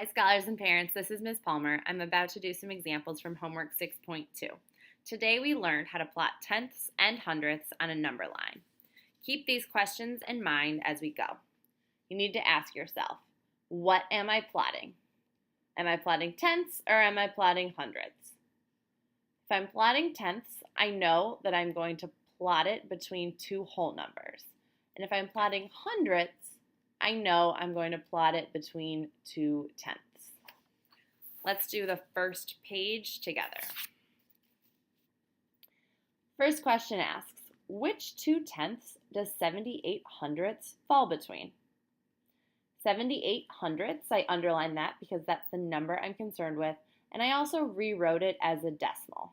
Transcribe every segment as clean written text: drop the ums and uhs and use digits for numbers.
Hi, scholars and parents. This is Ms. Palmer. I'm about to do some examples from homework 6.2. Today we learned how to plot tenths and hundredths on a number line. Keep these questions in mind as we go. You need to ask yourself, what am I plotting? Am I plotting tenths or am I plotting hundredths? If I'm plotting tenths, I know that I'm going to plot it between two whole numbers. And if I'm plotting hundredths, I know I'm going to plot it between two tenths. Let's do the first page together. First question asks, which 2/10 does 78 hundredths fall between? 78 hundredths, I underlined that because that's the number I'm concerned with, and I also rewrote it as a decimal.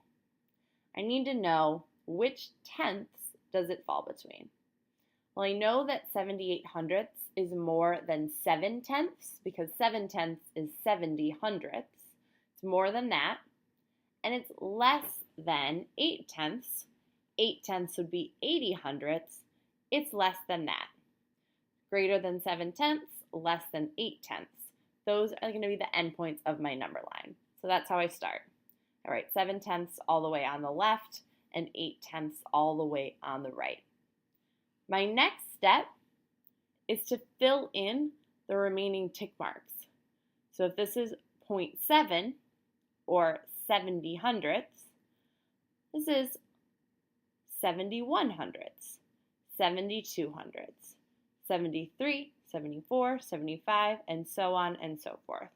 I need to know which tenths does it fall between. Well, I know that 78 hundredths is more than 7/10 because 7/10 is 70 hundredths. It's more than that. And it's less than 8/10. 8/10 would be 80 hundredths. It's less than that. Greater than 7/10, less than 8/10. Those are going to be the endpoints of my number line. So that's how I start. All right, 7/10 all the way on the left and 8/10 all the way on the right. My next step is to fill in the remaining tick marks. So if this is 0.7 or 70 hundredths, this is 71 hundredths, 72 hundredths, 73, 74, 75, and so on and so forth.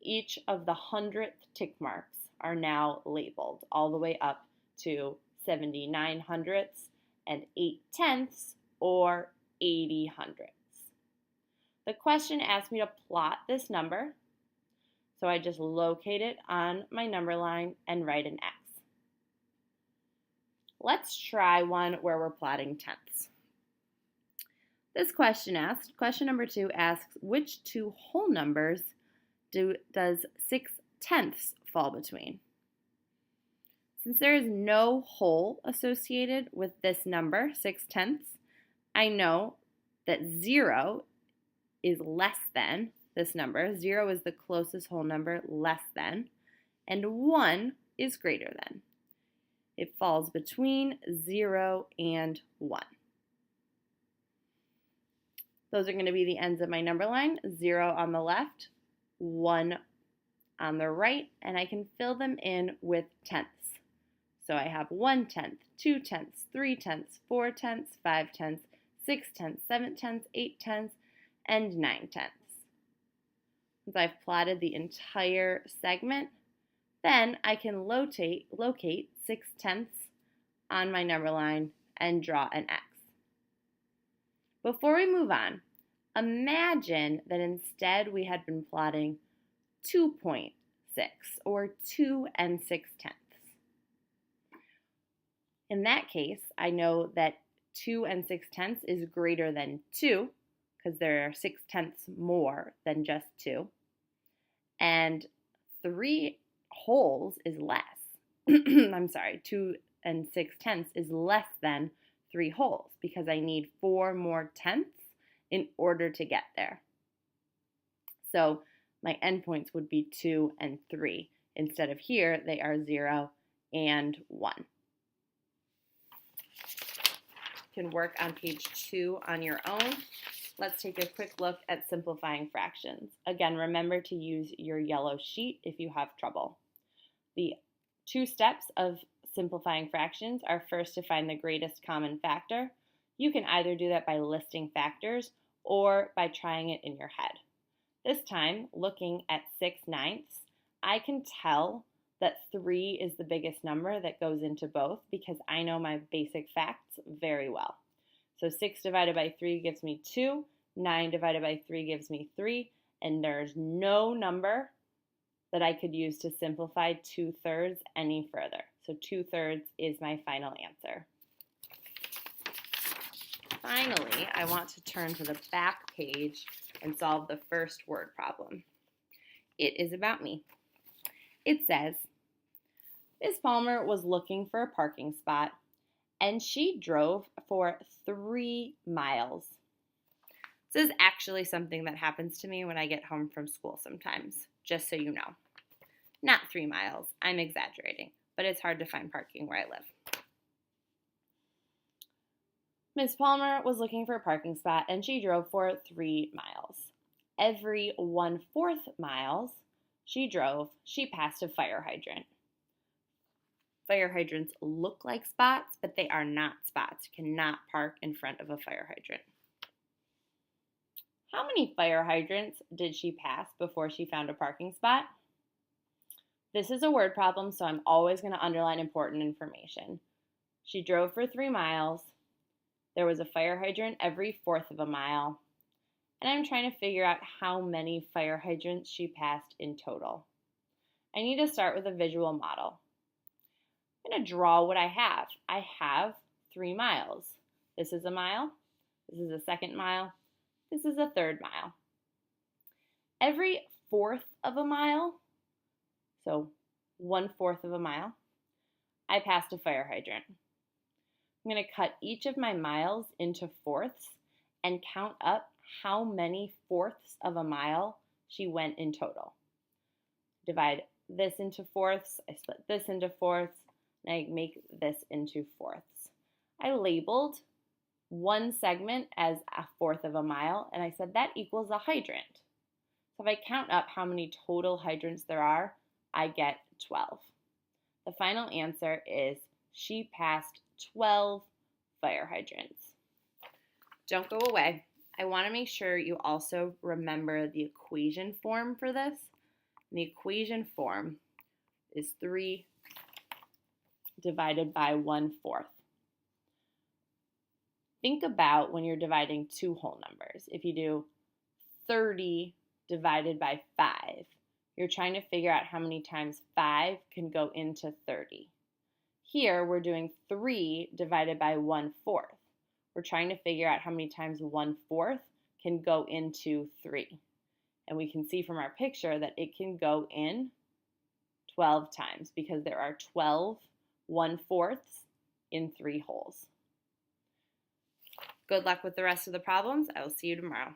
Each of the hundredth tick marks are now labeled all the way up to 79 hundredths and 8/10 or 80 hundredths. The question asked me to plot this number, so I just locate it on my number line and write an X. Let's try one where we're plotting tenths. This question number 2 asks, which two whole numbers does 6/10 fall between? Since there is no whole associated with this number, 6/10, I know that 0 is less than this number. 0 is the closest whole number, less than, and 1 is greater than. It falls between 0 and 1. Those are going to be the ends of my number line, 0 on the left, 1 on the right, and I can fill them in with tenths. So I have 1/10, 2/10, 3/10, 4/10, 5/10, 6/10, 7/10, 8/10, and 9/10. Since I've plotted the entire segment, then I can locate 6/10 on my number line and draw an X. Before we move on, imagine that instead we had been plotting 2.6 or 2 6/10. In that case, I know that 2 6/10 is greater than 2 because there are 6/10 more than just 2. And 3 wholes is less. I'm sorry, 2 6/10 is less than 3 wholes because I need 4 more tenths in order to get there. So my endpoints would be 2 and 3. Instead of here, they are 0 and 1. You can work on page 2 on your own. Let's take a quick look at simplifying fractions. Again, remember to use your yellow sheet if you have trouble. The 2 steps of simplifying fractions are first to find the greatest common factor. You can either do that by listing factors or by trying it in your head. This time, looking at 6/9, I can tell that 3 is the biggest number that goes into both because I know my basic facts very well. So 6 divided by 3 gives me 2, 9 divided by 3 gives me 3, and there's no number that I could use to simplify 2/3 any further. So 2/3 is my final answer. Finally, I want to turn to the back page and solve the first word problem. It is about me. It says, Ms. Palmer was looking for a parking spot, and she drove for 3 miles. This is actually something that happens to me when I get home from school sometimes, just so you know. Not 3 miles, I'm exaggerating, but it's hard to find parking where I live. Miss Palmer was looking for a parking spot and she drove for 3 miles. Every 1/4 miles she drove, she passed a fire hydrant. Fire hydrants look like spots, but they are not spots. You cannot park in front of a fire hydrant. How many fire hydrants did she pass before she found a parking spot? This is a word problem, so I'm always going to underline important information. She drove for 3 miles. There was a fire hydrant every 1/4 of a mile. And I'm trying to figure out how many fire hydrants she passed in total. I need to start with a visual model. I'm going to draw what I have. I have 3 miles. This is a mile. This is a second mile. This is a third mile. Every 1/4 of a mile, so 1/4 of a mile, I passed a fire hydrant. I'm going to cut each of my miles into fourths and count up how many 1/4 of a mile she went in total. Divide this into fourths, I split this into fourths, and I make this into fourths. I labeled one segment as a 1/4 of a mile, and I said that equals a hydrant. So if I count up how many total hydrants there are, I get 12. The final answer is she passed 12 fire hydrants. Don't go away. I want to make sure you also remember the equation form for this. And the equation form is 3 divided by 1/4. Think about when you're dividing two whole numbers. If you do 30 divided by 5, you're trying to figure out how many times 5 can go into 30. Here, we're doing 3 divided by 1/4. We're trying to figure out how many times 1/4 can go into 3. And we can see from our picture that it can go in 12 times because there are 12 1/4 in 3 holes. Good luck with the rest of the problems. I will see you tomorrow.